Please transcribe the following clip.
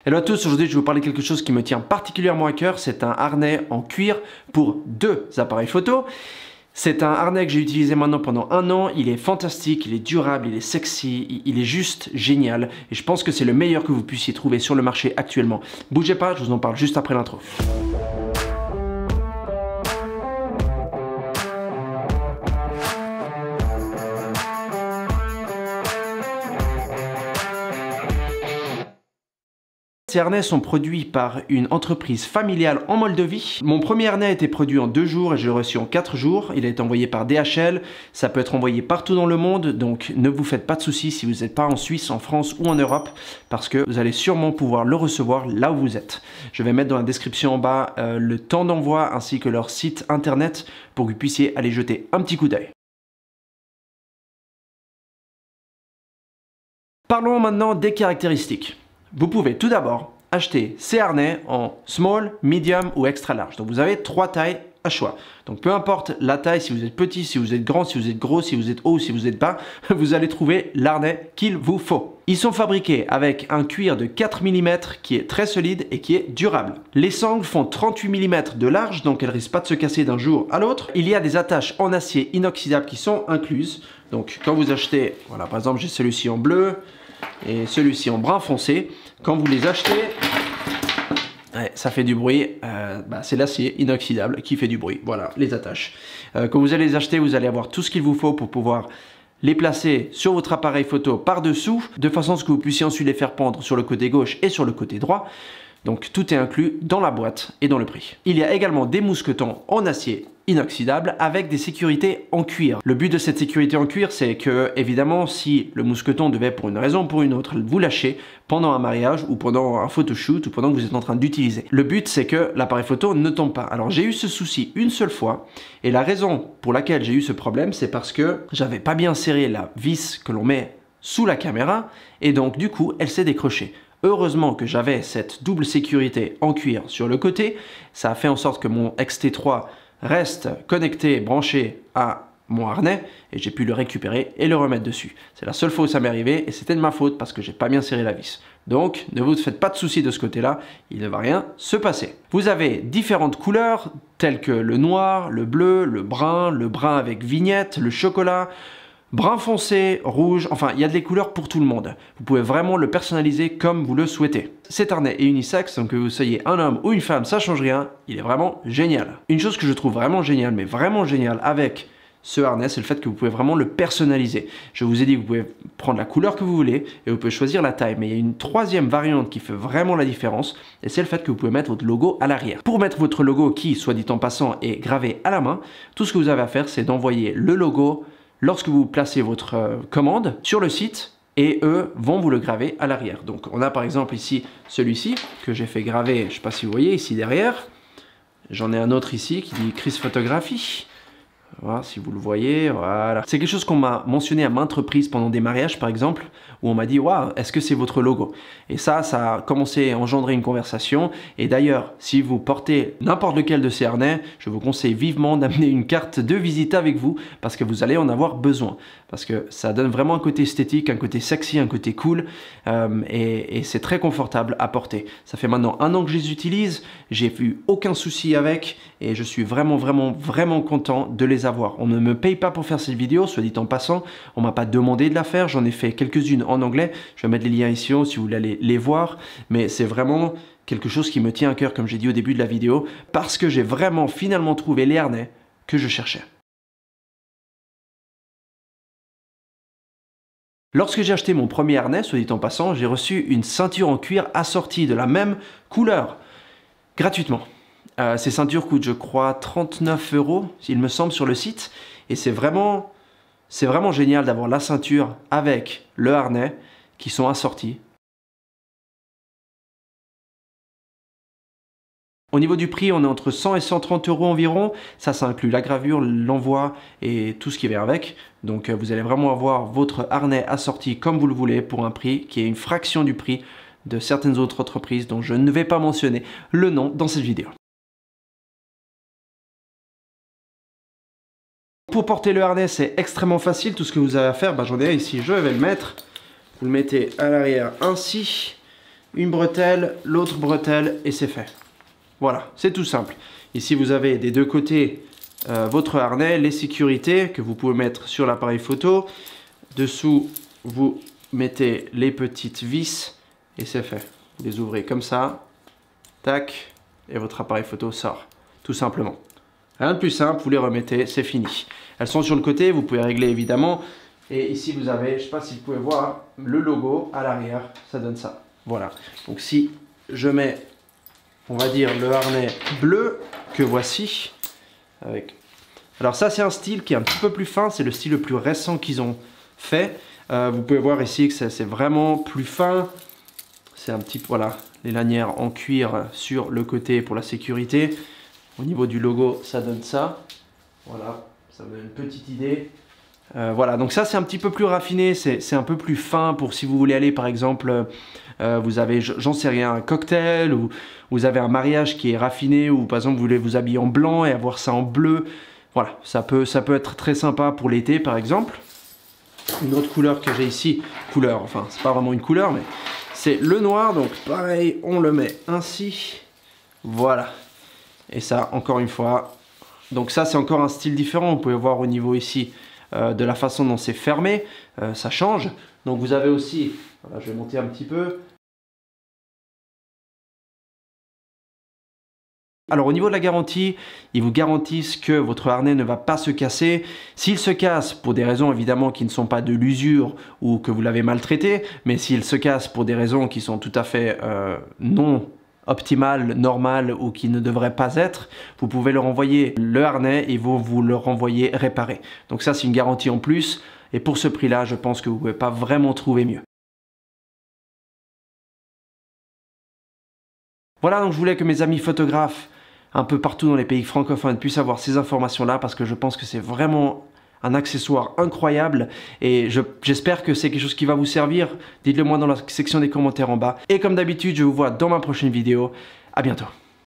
Hello à tous, aujourd'hui je vais vous parler de quelque chose qui me tient particulièrement à cœur. C'est un harnais en cuir pour 2 appareils photo. C'est un harnais que j'ai utilisé maintenant pendant 1 an. Il est fantastique, il est durable, il est sexy, il est juste génial. Et je pense que c'est le meilleur que vous puissiez trouver sur le marché actuellement. Bougez pas, je vous en parle juste après l'intro. Ces harnais sont produits par une entreprise familiale en Moldavie. Mon premier harnais a été produit en 2 jours et je l'ai reçu en 4 jours. Il a été envoyé par DHL. Ça peut être envoyé partout dans le monde, donc ne vous faites pas de soucis si vous n'êtes pas en Suisse, en France ou en Europe, parce que vous allez sûrement pouvoir le recevoir là où vous êtes. Je vais mettre dans la description en bas le temps d'envoi ainsi que leur site internet pour que vous puissiez aller jeter un petit coup d'œil. Parlons maintenant des caractéristiques. Vous pouvez tout d'abord acheter ces harnais en small, medium ou extra large. Donc vous avez 3 tailles à choix. Donc peu importe la taille, si vous êtes petit, si vous êtes grand, si vous êtes gros, si vous êtes haut, si vous êtes bas, vous allez trouver l'harnais qu'il vous faut. Ils sont fabriqués avec un cuir de 4 mm qui est très solide et qui est durable. Les sangles font 38 mm de large, donc elles risquent pas de se casser d'un jour à l'autre. Il y a des attaches en acier inoxydable qui sont incluses. Donc quand vous achetez, voilà, par exemple j'ai celui-ci en bleu et celui-ci en brun foncé, quand vous les achetez, ouais, ça fait du bruit, c'est l'acier inoxydable qui fait du bruit, voilà les attaches. Quand vous allez les acheter, vous allez avoir tout ce qu'il vous faut pour pouvoir les placer sur votre appareil photo par-dessous, de façon à ce que vous puissiez ensuite les faire pendre sur le côté gauche et sur le côté droit. Donc tout est inclus dans la boîte et dans le prix. Il y a également des mousquetons en acier inoxydable avec des sécurités en cuir. Le but de cette sécurité en cuir, c'est que évidemment si le mousqueton devait pour une raison ou pour une autre vous lâcher pendant un mariage ou pendant un photoshoot ou pendant que vous êtes en train d'utiliser, le but c'est que l'appareil photo ne tombe pas. Alors j'ai eu ce souci une seule fois et la raison pour laquelle j'ai eu ce problème, c'est parce que j'avais pas bien serré la vis que l'on met sous la caméra et donc du coup elle s'est décrochée. Heureusement que j'avais cette double sécurité en cuir sur le côté, ça a fait en sorte que mon XT3 reste connecté, branché à mon harnais et j'ai pu le récupérer et le remettre dessus. C'est la seule fois où ça m'est arrivé et c'était de ma faute parce que j'ai pas bien serré la vis. Donc ne vous faites pas de soucis de ce côté-là, il ne va rien se passer. Vous avez différentes couleurs telles que le noir, le bleu, le brun avec vignette, le chocolat, brun foncé, rouge, enfin il y a des couleurs pour tout le monde. Vous pouvez vraiment le personnaliser comme vous le souhaitez. Cet harnais est unisexe, donc que vous soyez un homme ou une femme, ça change rien, il est vraiment génial. Une chose que je trouve vraiment géniale, mais vraiment géniale avec ce harnais, c'est le fait que vous pouvez vraiment le personnaliser. Je vous ai dit que vous pouvez prendre la couleur que vous voulez et vous pouvez choisir la taille, mais il y a une troisième variante qui fait vraiment la différence et c'est le fait que vous pouvez mettre votre logo à l'arrière. Pour mettre votre logo qui, soit dit en passant, est gravé à la main, tout ce que vous avez à faire, c'est d'envoyer le logo lorsque vous placez votre commande sur le site et eux vont vous le graver à l'arrière. Donc on a par exemple ici celui-ci que j'ai fait graver, je ne sais pas si vous voyez ici derrière. J'en ai un autre ici qui dit Chris Photographie. Voilà, si vous le voyez, voilà. C'est quelque chose qu'on m'a mentionné à maintes reprises pendant des mariages par exemple, où on m'a dit « Waouh, est-ce que c'est votre logo ?» Et ça a commencé à engendrer une conversation. Et d'ailleurs, si vous portez n'importe lequel de ces harnais, je vous conseille vivement d'amener une carte de visite avec vous parce que vous allez en avoir besoin. Parce que ça donne vraiment un côté esthétique, un côté sexy, un côté cool et c'est très confortable à porter. Ça fait maintenant 1 an que je les utilise, j'ai eu aucun souci avec et je suis vraiment content de les avoir. On ne me paye pas pour faire cette vidéo, soit dit en passant, on m'a pas demandé de la faire, j'en ai fait quelques-unes en anglais, je vais mettre les liens ici si vous voulez aller les voir, mais c'est vraiment quelque chose qui me tient à cœur comme j'ai dit au début de la vidéo, parce que j'ai vraiment finalement trouvé les harnais que je cherchais. Lorsque j'ai acheté mon premier harnais, soit dit en passant, j'ai reçu une ceinture en cuir assortie de la même couleur, gratuitement. Ces ceintures coûtent, je crois, 39 €, il me semble, sur le site. Et c'est vraiment génial d'avoir la ceinture avec le harnais qui sont assortis. Au niveau du prix, on est entre 100 et 130 € environ. Ça inclut la gravure, l'envoi et tout ce qui vient avec. Donc vous allez vraiment avoir votre harnais assorti comme vous le voulez pour un prix qui est une fraction du prix de certaines autres entreprises dont je ne vais pas mentionner le nom dans cette vidéo. Pour porter le harnais, c'est extrêmement facile. Tout ce que vous avez à faire, j'en ai un ici, je vais le mettre. Vous le mettez à l'arrière ainsi. une bretelle, l'autre bretelle et c'est fait. Voilà, c'est tout simple. Ici, vous avez des deux côtés votre harnais, les sécurités que vous pouvez mettre sur l'appareil photo. Dessous, vous mettez les petites vis et c'est fait. Vous les ouvrez comme ça, tac, et votre appareil photo sort, tout simplement. Rien de plus simple, vous les remettez, c'est fini. Elles sont sur le côté, vous pouvez régler évidemment. Et ici, vous avez, je ne sais pas si vous pouvez voir, le logo à l'arrière, ça donne ça. Voilà, donc si je mets, on va dire, le harnais bleu que voici, avec... Alors ça, c'est un style qui est un petit peu plus fin, c'est le style le plus récent qu'ils ont fait. Vous pouvez voir ici que c'est vraiment plus fin. C'est un petit, voilà, les lanières en cuir sur le côté pour la sécurité. Au niveau du logo, ça donne ça. Voilà, ça vous donne une petite idée. Voilà, donc ça c'est un petit peu plus raffiné, c'est un peu plus fin pour si vous voulez aller par exemple, vous avez, j'en sais rien, un cocktail ou vous avez un mariage qui est raffiné ou par exemple vous voulez vous habiller en blanc et avoir ça en bleu. Voilà, ça peut être très sympa pour l'été par exemple. Une autre couleur que j'ai ici, enfin c'est pas vraiment une couleur mais c'est le noir, donc pareil, on le met ainsi, voilà. Et ça encore une fois, donc ça c'est encore un style différent, vous pouvez voir au niveau ici. De la façon dont c'est fermé, ça change. Donc vous avez aussi, voilà, je vais monter un petit peu. Alors au niveau de la garantie, ils vous garantissent que votre harnais ne va pas se casser. S'il se casse pour des raisons évidemment qui ne sont pas de l'usure ou que vous l'avez maltraité, mais s'il se casse pour des raisons qui sont tout à fait non optimal, normal ou qui ne devrait pas être, vous pouvez leur envoyer le harnais et vous le renvoyer réparé. Donc ça c'est une garantie en plus et pour ce prix là je pense que vous ne pouvez pas vraiment trouver mieux. Voilà, donc je voulais que mes amis photographes un peu partout dans les pays francophones puissent avoir ces informations là parce que je pense que c'est vraiment un accessoire incroyable et j'espère que c'est quelque chose qui va vous servir. Dites-le moi dans la section des commentaires en bas. Et comme d'habitude, je vous vois dans ma prochaine vidéo. À bientôt.